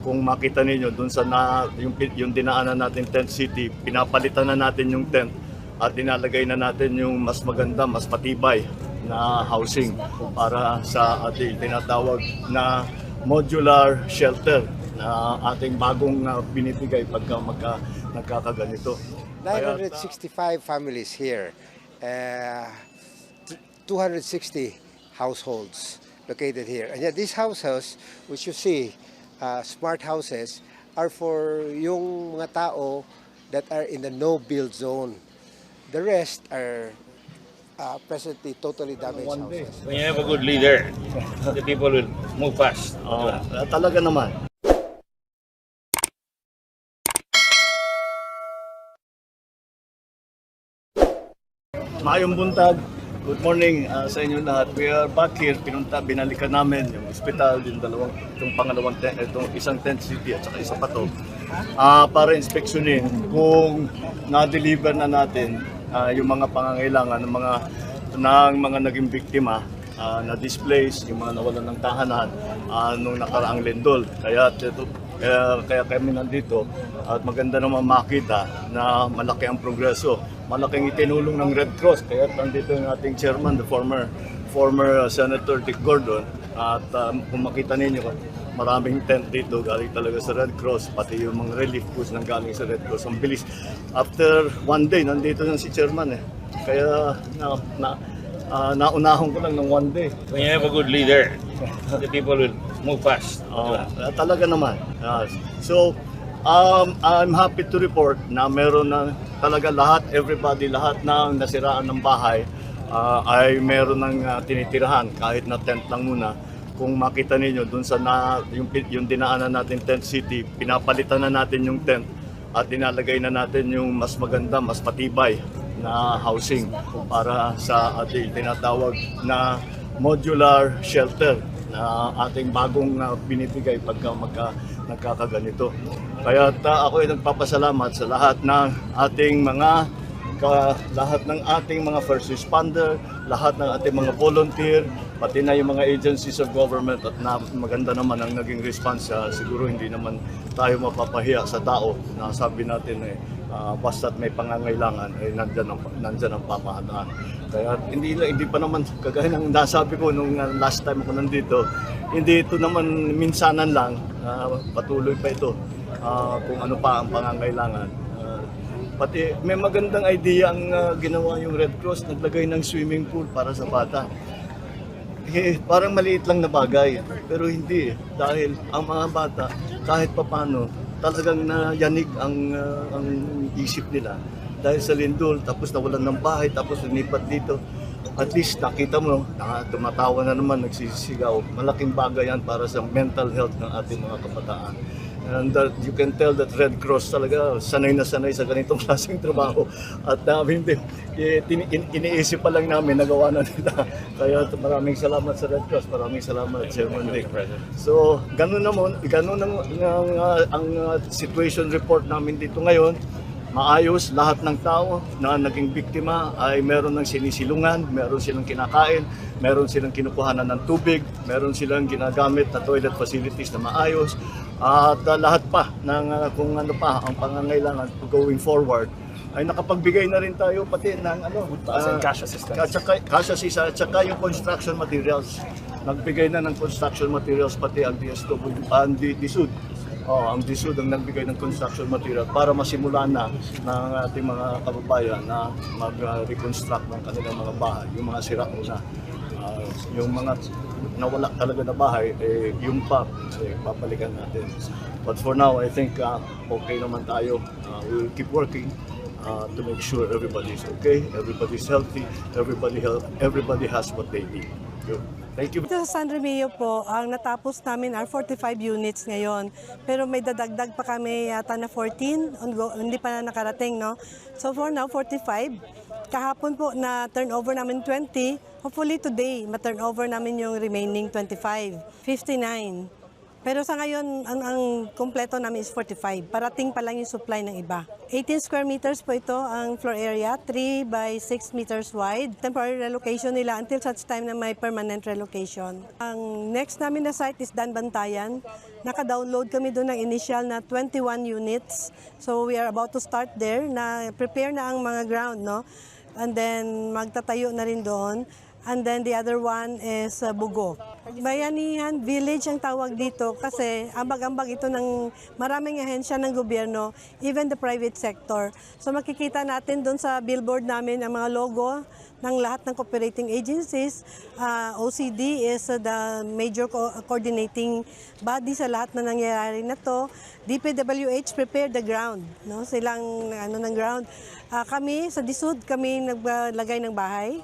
Kung makita ninyo dun sa yung dinaanan natin tent city, pinapalitan na natin yung tent at inalagay na natin yung mas maganda, mas matibay na housing para sa ating tinatawag na modular shelter na ating bagong binibigay pagka nagkakaganito. 965 families here, 260 households located here. And yet these houses, which you see, smart houses, are for yung mga tao that are in the no-build zone. The rest are presently totally damaged houses. When you have a good leader, the people will move fast. Talaga naman. Maayong buntag. Good morning sa inyo lahat. We are back here. Binalikan namin yung hospital, itong pangalawang tent, itong isang tent city at saka isa pa to. Para inspeksyonin kung na-deliver na natin yung mga pangangailangan ng mga naging biktima na displaced, yung mga nawalan ng tahanan nung nakaraang lindol. Kaya kami nandito at maganda naman makita na malaki ang progreso. Malaking itinulong ng Red Cross. Kaya nandito yung ating chairman, the former Senator Dick Gordon. At kung makita ninyo, maraming tent dito galing talaga sa Red Cross, pati yung mga relief goods nang galing sa Red Cross. Ang bilis. After one day, nandito na si chairman eh. Kaya naunahon ko lang ng one day. When you have a good leader, the people will move fast. Talaga naman. So, I'm happy to report na meron na talaga lahat na nasiraan ng bahay ay meron ng tinitirahan kahit na tent lang muna. Kung makita ninyo dun sa yung dinaanan natin tent city, pinapalitan na natin yung tent at inalagay na natin yung mas maganda, mas matibay na housing para sa ating tinatawag na modular shelter na ating bagong binibigay pagka nagkakaganito. Kaya ako ay nagpapasalamat sa lahat ng ating mga first responder, lahat ng ating mga volunteer, pati na yung mga agencies of government at maganda naman ang naging response. Siguro hindi naman tayo mapapahiya sa tao na sabi natin basta't may pangangailangan ay nandyan ang pamahalaan. Kaya hindi pa naman kagaya ng nasabi ko nung last time ako nandito, hindi ito naman minsanan lang, patuloy pa ito kung ano pa ang pangangailangan. Pati may magandang idea ang ginawa yung Red Cross, naglagay ng swimming pool para sa bata. Parang maliit lang na bagay, pero hindi dahil ang mga bata kahit papano talagang nayanig ang isip nila dahil sa lindol, tapos nawalan ng bahay, tapos lumipat dito. At least nakita mo, tumatawa na naman, nagsisigaw. Malaking bagay yan para sa mental health ng ating mga kabataan. And you can tell that Red Cross talaga sanay na sanay sa ganitong klaseng trabaho. At iniisip pa lang namin, nagawa na nila. Kaya maraming salamat sa Red Cross, maraming salamat Chairman Dick. So, ganun ang situation report namin dito ngayon. Maayos, lahat ng tao na naging biktima ay meron ng sinisilungan, meron silang kinakain, meron silang kinukuhanan ng tubig, meron silang ginagamit na toilet facilities na maayos, at lahat pa ng kung ano pa ang pangangailangan going forward ay nakapagbigay na rin tayo pati ng cash assistance. Cash assistance at saka yung construction materials. Nagbigay na ng construction materials pati ang DSW, ang DSUD. Ang DSUD ang nagbigay ng construction material para masimulan na ng ating mga kababayan na mag-reconstruct ng kanilang mga bahay, yung mga sira na. Yung mga nawala talaga na bahay, yung papalikan natin. But for now, I think okay naman tayo. We will keep working to make sure everybody's okay, everybody's healthy, everybody has what they need. Thank you. Dito sa San Remio po, ang natapos namin are 45 units ngayon. Pero may dadagdag pa kami yata na 14, hindi pa na nakarating, no? So for now, 45. Kahapon po na turnover namin 20. Hopefully today, ma-turnover namin yung remaining 25. 59. Pero sa ngayon, ang kompleto namin is 45. Parating pa lang yung supply ng iba. 18 square meters po ito ang floor area, 3 by 6 meters wide. Temporary relocation nila until such time na may permanent relocation. Ang next namin na site is Danbantayan. Naka-download kami doon ng initial na 21 units. So we are about to start there. Prepare na ang mga ground, no? And then magtatayo na rin doon. And then the other one is Bugo. Bayanihan Village ang tawag dito kasi ambag-ambag ito ng maraming ahensya ng gobyerno, even the private sector. So makikita natin doon sa billboard namin ang mga logo ng lahat ng cooperating agencies. OCD is the major coordinating body sa lahat na nangyayari na to. DPWH prepared the ground, no? Silang ng ground. Kami sa DSUD kami naglagay ng bahay.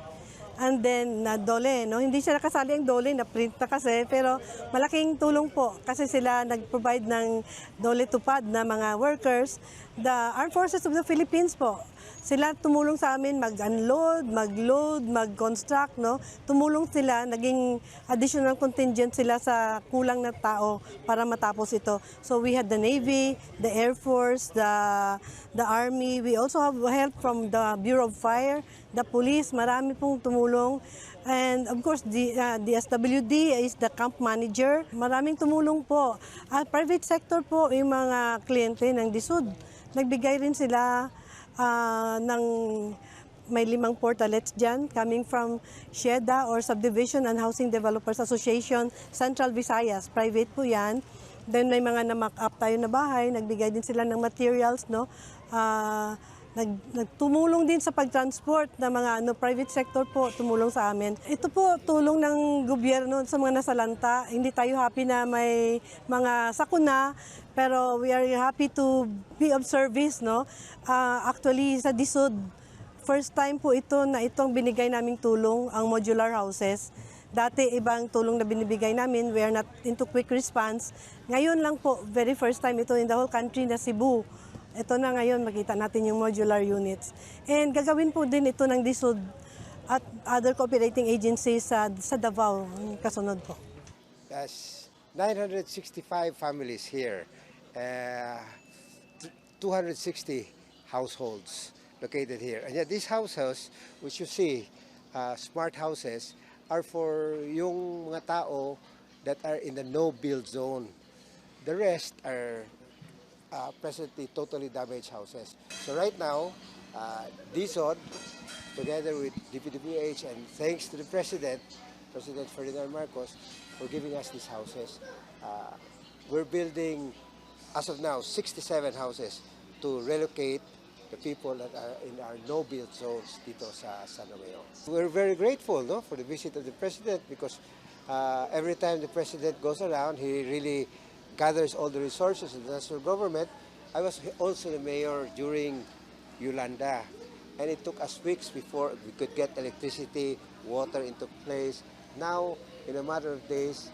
And then, Dole, no? Hindi siya nakasali ang Dole, na-print na kasi, pero malaking tulong po kasi sila nag-provide ng Dole Tupad na mga workers. The Armed Forces of the Philippines po, sila tumulong sa amin mag-unload, mag-load, mag-construct, no? Tumulong sila, naging additional contingent sila sa kulang na tao para matapos ito. So we had the Navy, the Air Force, the Army. We also have help from the Bureau of Fire, the police, marami pong tumulong. And of course, the SWD is the camp manager. Maraming tumulong po. Private sector po, yung mga kliyente ng DSUD. Nagbigay rin sila ng may 5 portalets dyan coming from SHEDA or Subdivision and Housing Developers Association, Central Visayas. Private po yan. Then may mga na-mock up tayo na bahay, nagbigay din sila ng materials, no? Nagtumulong din sa pag-transport ng mga private sector po, tumulong sa amin. Ito po, tulong ng gobyerno sa mga nasalanta. Hindi tayo happy na may mga sakuna, pero we are happy to be of service, no? Actually, sa DSUD, first time po ito na itong binigay naming tulong, ang modular houses. Dati, ibang tulong na binibigay namin, we are not into quick response. Ngayon lang po, very first time ito in the whole country na Cebu. Ito na ngayon, makita natin yung modular units. And gagawin po din ito ng DSUD at other cooperating agencies sa Davao, kasunod po. There's 965 families here, 260 households located here. And yet these houses, which you see, smart houses, are for yung mga tao that are in the no-build zone. The rest are presently totally damaged houses. So right now, DSOD, together with DPWH, and thanks to the President Ferdinand Marcos, for giving us these houses. We're building, as of now, 67 houses to relocate the people that are in our no-build zones dito sa San Romeo. We're very grateful, no, for the visit of the President because every time the President goes around, he really gathers all the resources of the national government. I was also the mayor during Yolanda, and it took us weeks before we could get electricity, water into place. Now, in a matter of days,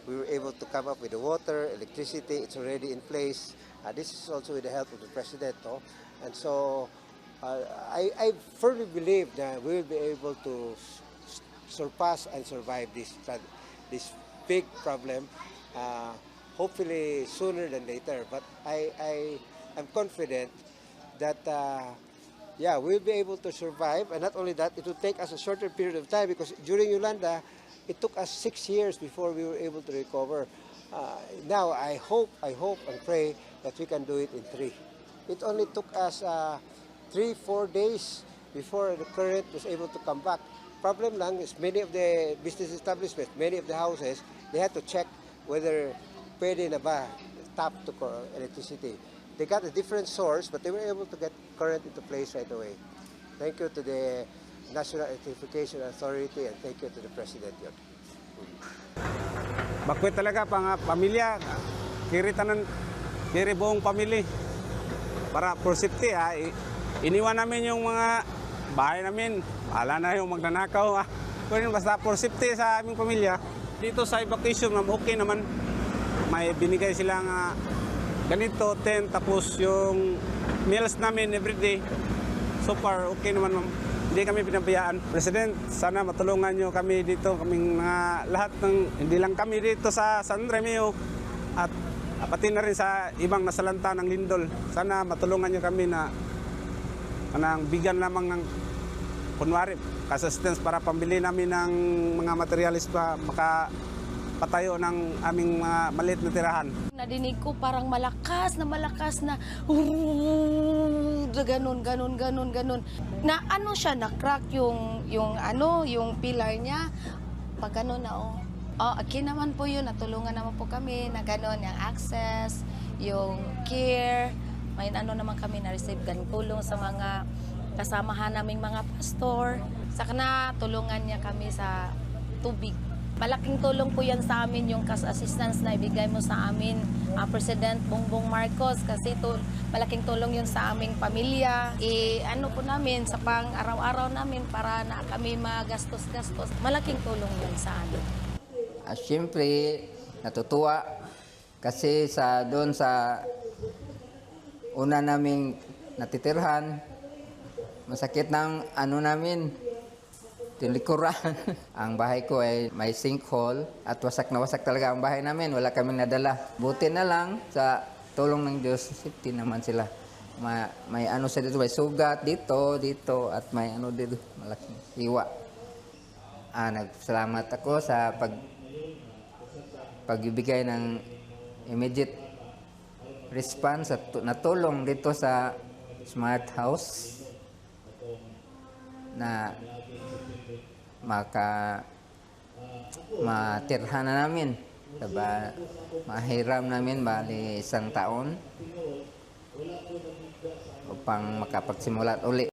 we were able to come up with the water, electricity, it's already in place. This is also with the help of the President. No? And so, I firmly believe that we will be able to surpass and survive this big problem. Hopefully sooner than later, but I'm confident that we'll be able to survive, and not only that, it will take us a shorter period of time because during Yolanda, it took us 6 years before we were able to recover. Now I hope and pray that we can do it in 3. It only took us 3-4 days before the current was able to come back. Problem lang is many of the business establishments, many of the houses, they had to check whether pwede na ba tap to electricity. They got a different source, but they were able to get current into place right away. Thank you to the National Electrification Authority and thank you to the President. Bakwit talaga pamilya, kiri buong pamilya. Para for safety, iniwan namin yung mga bahay namin. Bahala na yung magnanakaw. Pero basta for safety sa aming pamilya. Dito sa evacuation, okay naman. May binigay silang ganito, tent, tapos yung meals namin everyday. So far, okay naman, ma'am. Hindi kami pinabayaan. President, sana matulungan nyo kami dito, kaming mga lahat ng, hindi lang kami dito sa San Remio at pati na rin sa ibang nasalanta ng lindol. Sana matulungan nyo kami na bigyan lamang ng kunwari, assistance para pambili namin ng mga materialis pa makapatayo ng aming mga maliit na tirahan. Nadinig ko parang malakas na ganun. Na ano siya, na-crack yung pillar niya. Pag gano'n na akin naman po yun, natulungan naman po kami na gano'n, yung access, yung care. May naman kami na-receive ganung tulong sa mga kasamahan naming mga pastor. Saka na tulungan niya kami sa tubig. Malaking tulong po yan sa amin, yung cash assistance na ibigay mo sa amin, President Bongbong Marcos, kasi malaking tulong yun sa aming pamilya. Ano po namin, sa pang-araw-araw namin para na kami magastos-gastos. Malaking tulong yun sa amin. Siyempre, natutuwa kasi doon sa una naming natitirhan, masakit ng namin, tilikuran. Ang bahay ko ay may sinkhole at wasak na wasak talaga ang bahay namin. Wala kaming nadala. Buti na lang sa tulong ng Diyos, safety naman sila. May sa dito, may sugat dito, at may dito, malaking hiwa. Nagsalamat ako sa pagbibigay ng immediate response at natulong dito sa Smart House na matirhan na namin. Diba? Mahiram namin bali 1 taon upang makapagsimulat uli.